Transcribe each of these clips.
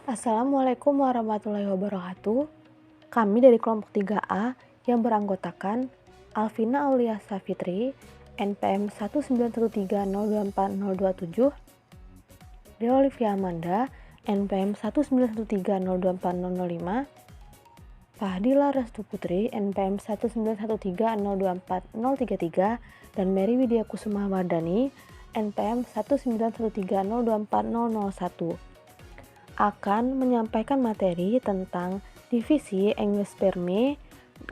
Assalamualaikum warahmatullahi wabarakatuh. Kami dari kelompok 3A yang beranggotakan Alvina Aulia Safitri, NPM 19130240027, Dea Olivia Amanda, NPM 19130240005, Fahdila Restu Putri, NPM 19130240033, dan Mary Widya Kusuma Wardani, NPM 19130240001. akan menyampaikan materi tentang divisi Angiospermae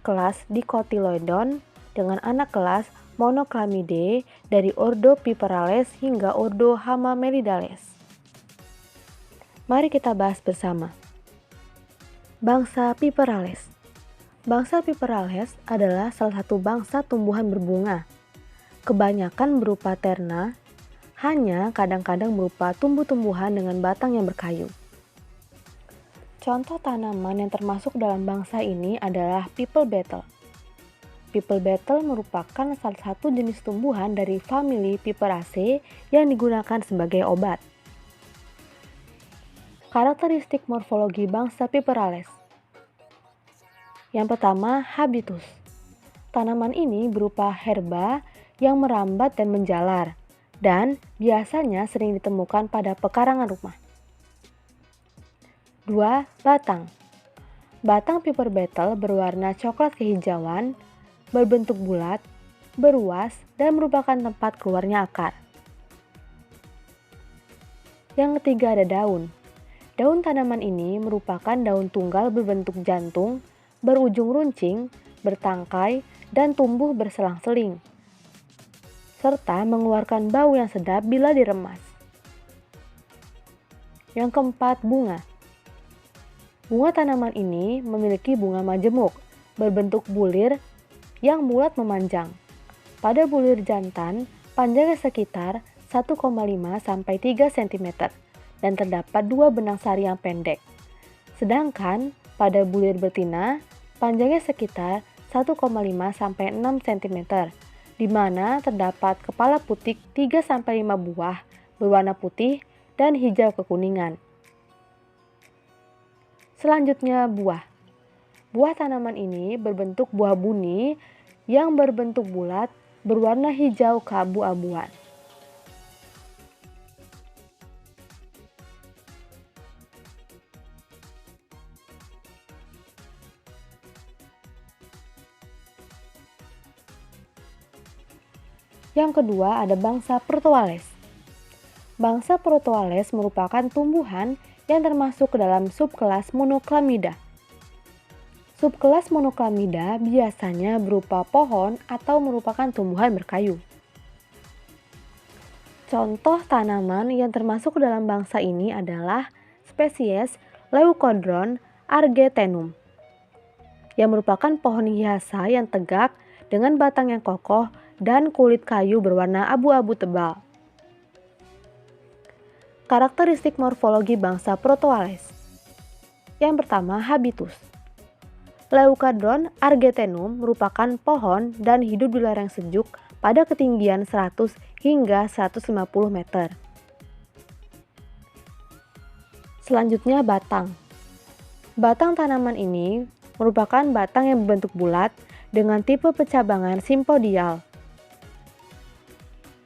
kelas Dicotyledon dengan anak kelas Monoclamidae dari ordo Piperales hingga ordo Hamamelidales. Mari kita bahas bersama. Bangsa Piperales. Bangsa Piperales adalah salah satu bangsa tumbuhan berbunga. Kebanyakan berupa terna, hanya kadang-kadang berupa tumbuh-tumbuhan dengan batang yang berkayu. Contoh tanaman yang termasuk dalam bangsa ini adalah People Beetle. People Beetle merupakan salah satu jenis tumbuhan dari famili Piperaceae yang digunakan sebagai obat. Karakteristik morfologi bangsa Piperales. Yang pertama, habitus. Tanaman ini berupa herba yang merambat dan menjalar, dan biasanya sering ditemukan pada pekarangan rumah. 2. Batang. Batang Piper Beetle berwarna coklat kehijauan, berbentuk bulat, beruas, dan merupakan tempat keluarnya akar. Yang ketiga ada daun. Daun tanaman ini merupakan daun tunggal berbentuk jantung, berujung runcing, bertangkai, dan tumbuh berselang-seling, serta mengeluarkan bau yang sedap bila diremas. Yang keempat, bunga. Bunga tanaman ini memiliki bunga majemuk, berbentuk bulir yang bulat memanjang. Pada bulir jantan, panjangnya sekitar 1,5 sampai 3 cm dan terdapat 2 benang sari yang pendek. Sedangkan pada bulir betina, panjangnya sekitar 1,5 sampai 6 cm, di mana terdapat kepala putik 3 sampai 5 buah berwarna putih dan hijau kekuningan. Selanjutnya, buah. Buah tanaman ini berbentuk buah buni yang berbentuk bulat berwarna hijau keabu-abuan. Yang kedua ada bangsa Protoales. Bangsa Protoales merupakan tumbuhan yang termasuk ke dalam subkelas Monoclamida. Subkelas Monoclamida biasanya berupa pohon atau merupakan tumbuhan berkayu. Contoh tanaman yang termasuk ke dalam bangsa ini adalah spesies Leucodron argenteum, yang merupakan pohon hiasa yang tegak dengan batang yang kokoh dan kulit kayu berwarna abu-abu tebal. Karakteristik morfologi bangsa Protoales. Yang pertama, habitus. Leucodron argenteum merupakan pohon dan hidup di lereng sejuk pada ketinggian 100 hingga 150 meter. Selanjutnya, batang. Batang tanaman ini merupakan batang yang berbentuk bulat dengan tipe pencabangan simpodial.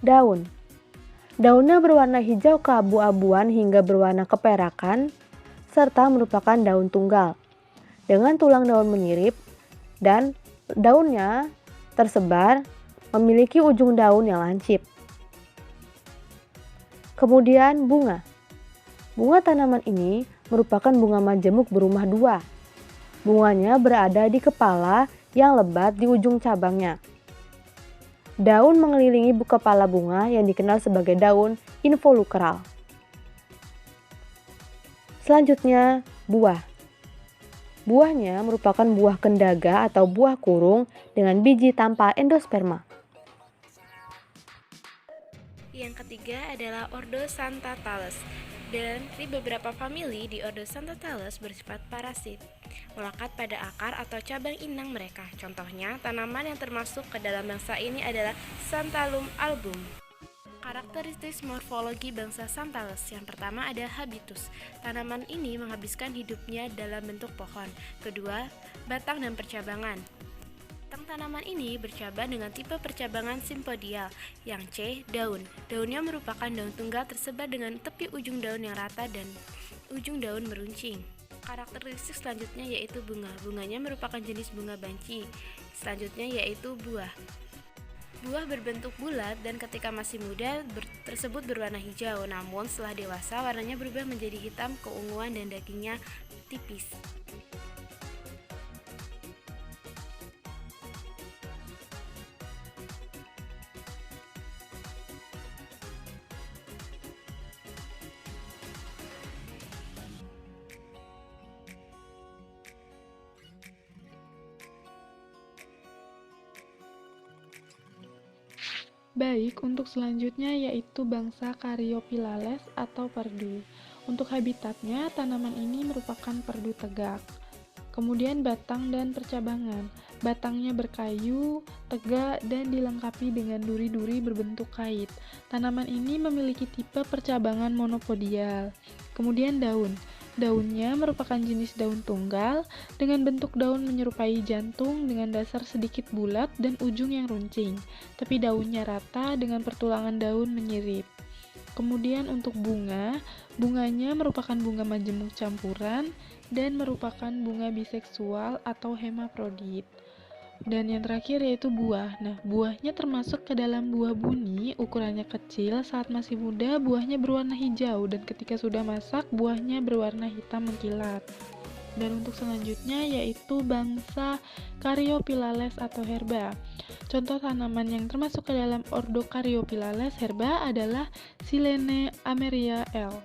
Daun. Daunnya berwarna hijau keabu-abuan hingga berwarna keperakan, serta merupakan daun tunggal, dengan tulang daun menyirip, dan daunnya tersebar memiliki ujung daun yang lancip. Kemudian bunga. Bunga tanaman ini merupakan bunga majemuk berumah dua. Bunganya berada di kepala yang lebat di ujung cabangnya. Daun mengelilingi kepala bunga yang dikenal sebagai daun involucral. Selanjutnya, buah. Buahnya merupakan buah kendaga atau buah kurung dengan biji tanpa endosperma. Yang ketiga adalah ordo Santatales. Dan di beberapa famili di ordo Santatales bersifat parasit, melekat pada akar atau cabang inang mereka. Contohnya, tanaman yang termasuk ke dalam bangsa ini adalah Santalum album. Karakteristik morfologi bangsa Santales. Yang pertama ada habitus. Tanaman ini menghabiskan hidupnya dalam bentuk pohon. Kedua, batang dan percabangan. Batang tanaman ini bercabang dengan tipe percabangan simpodial. Yang C, daun. Daunnya merupakan daun tunggal tersebar dengan tepi ujung daun yang rata dan ujung daun meruncing. Karakteristik selanjutnya yaitu bunga. Bunganya merupakan jenis bunga banci. Selanjutnya yaitu buah. Buah berbentuk bulat dan ketika masih muda tersebut berwarna hijau, namun setelah dewasa warnanya berubah menjadi hitam keunguan dan dagingnya tipis. Baik, untuk selanjutnya yaitu bangsa Caryophyllales atau perdu. Untuk habitatnya, tanaman ini merupakan perdu tegak. Kemudian batang dan percabangan. Batangnya berkayu, tegak, dan dilengkapi dengan duri-duri berbentuk kait. Tanaman ini memiliki tipe percabangan monopodial. Kemudian daun. Daunnya merupakan jenis daun tunggal dengan bentuk daun menyerupai jantung dengan dasar sedikit bulat dan ujung yang runcing, tapi daunnya rata dengan pertulangan daun menyirip. Kemudian untuk bunga, bunganya merupakan bunga majemuk campuran dan merupakan bunga biseksual atau hermafrodit. Dan yang terakhir yaitu buah. Nah, buahnya termasuk ke dalam buah buni, ukurannya kecil. Saat masih muda, buahnya berwarna hijau, dan ketika sudah masak, buahnya berwarna hitam mengkilat. Dan untuk selanjutnya yaitu bangsa Caryophyllales atau herba. Contoh tanaman yang termasuk ke dalam ordo Caryophyllales herba adalah Silene Ameria L.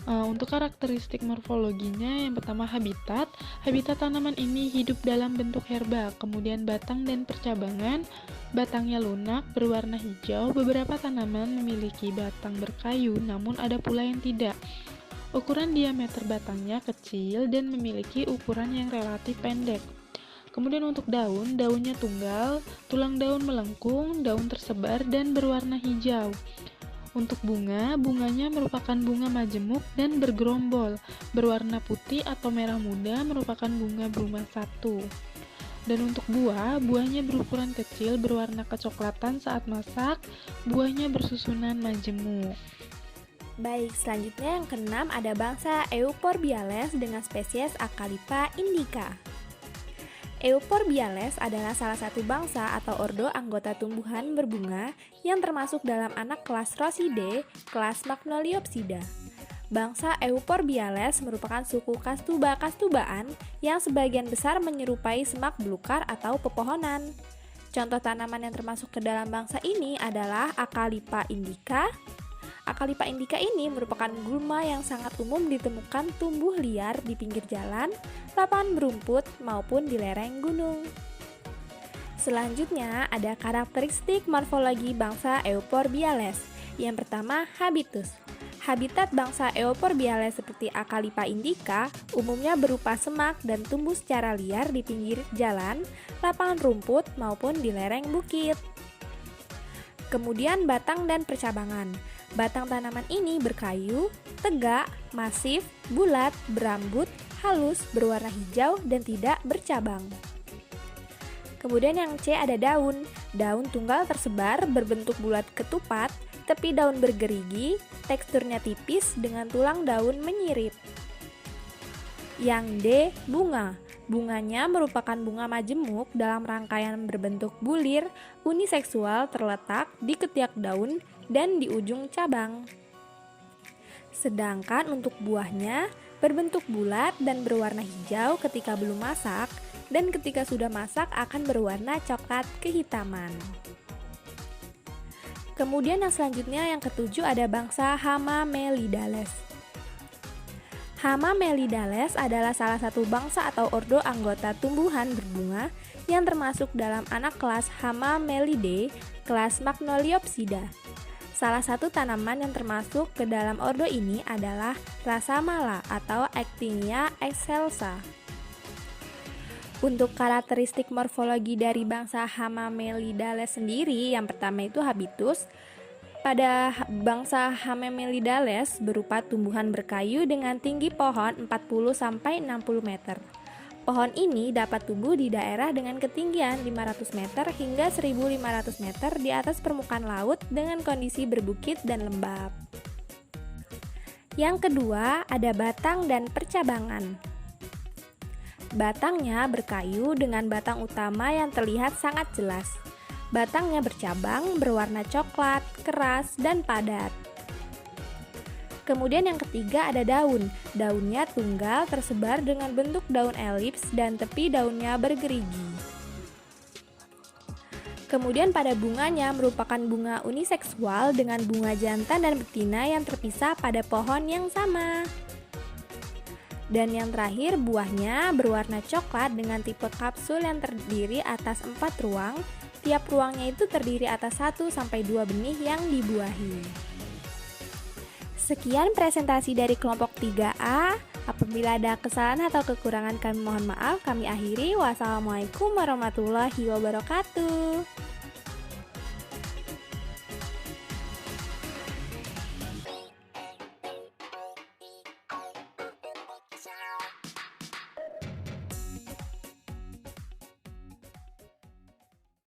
Untuk karakteristik morfologinya, yang pertama habitat. Habitat tanaman ini hidup dalam bentuk herba, kemudian batang dan percabangan. Batangnya lunak, berwarna hijau. Beberapa tanaman memiliki batang berkayu, namun ada pula yang tidak. Ukuran diameter batangnya kecil dan memiliki ukuran yang relatif pendek. Kemudian untuk daun, daunnya tunggal, tulang daun melengkung, daun tersebar dan berwarna hijau. Untuk bunga, bunganya merupakan bunga majemuk dan bergerombol, berwarna putih atau merah muda, merupakan bunga bruma 1. Dan untuk buah, buahnya berukuran kecil, berwarna kecoklatan saat masak, buahnya bersusunan majemuk. Baik, selanjutnya yang keenam ada bangsa Euphorbiales dengan spesies Acalypha indica. Euphorbiales adalah salah satu bangsa atau ordo anggota tumbuhan berbunga yang termasuk dalam anak kelas Rosidae, kelas Magnoliopsida. Bangsa Euphorbiales merupakan suku kastuba-kastubaan yang sebagian besar menyerupai semak belukar atau pepohonan. Contoh tanaman yang termasuk ke dalam bangsa ini adalah Acalypha indica. Acalypha indica ini merupakan gulma yang sangat umum ditemukan tumbuh liar di pinggir jalan, lapangan berumput, maupun di lereng gunung. Selanjutnya ada karakteristik morfologi bangsa Euphorbiales. Yang pertama, habitus. Habitat bangsa Euphorbiales seperti Acalypha indica umumnya berupa semak dan tumbuh secara liar di pinggir jalan, lapangan rumput, maupun di lereng bukit. Kemudian batang dan percabangan. Batang tanaman ini berkayu, tegak, masif, bulat, berambut, halus, berwarna hijau, dan tidak bercabang. Kemudian yang C ada daun. Daun tunggal tersebar berbentuk bulat ketupat, tepi daun bergerigi, teksturnya tipis dengan tulang daun menyirip. Yang D bunga. Bunganya merupakan bunga majemuk dalam rangkaian berbentuk bulir, uniseksual terletak di ketiak daun dan di ujung cabang. Sedangkan untuk buahnya berbentuk bulat dan berwarna hijau ketika belum masak, dan ketika sudah masak akan berwarna coklat kehitaman. Kemudian yang selanjutnya yang ketujuh ada bangsa Hamamelidales. Hamamelidales adalah salah satu bangsa atau ordo anggota tumbuhan berbunga yang termasuk dalam anak kelas Hamamelidae, kelas Magnoliopsida. Salah satu tanaman yang termasuk ke dalam ordo ini adalah Rasamala atau Actinia excelsa. Untuk karakteristik morfologi dari bangsa Hamamelidales sendiri, yang pertama itu habitus. Pada bangsa Haemelodales berupa tumbuhan berkayu dengan tinggi pohon 40-60 meter. Pohon ini dapat tumbuh di daerah dengan ketinggian 500 meter hingga 1.500 meter di atas permukaan laut dengan kondisi berbukit dan lembab. Yang kedua, ada batang dan percabangan. Batangnya berkayu dengan batang utama yang terlihat sangat jelas. Batangnya bercabang, berwarna coklat, keras, dan padat. Kemudian yang ketiga ada daun. Daunnya tunggal tersebar dengan bentuk daun elips dan tepi daunnya bergerigi. Kemudian pada bunganya merupakan bunga uniseksual dengan bunga jantan dan betina yang terpisah pada pohon yang sama. Dan yang terakhir buahnya berwarna coklat dengan tipe kapsul yang terdiri atas 4 ruang. Tiap ruangnya itu terdiri atas 1-2 benih yang dibuahi. Sekian presentasi dari kelompok 3A. Apabila ada kesalahan atau kekurangan kami mohon maaf. Kami akhiri. Wassalamualaikum warahmatullahi wabarakatuh.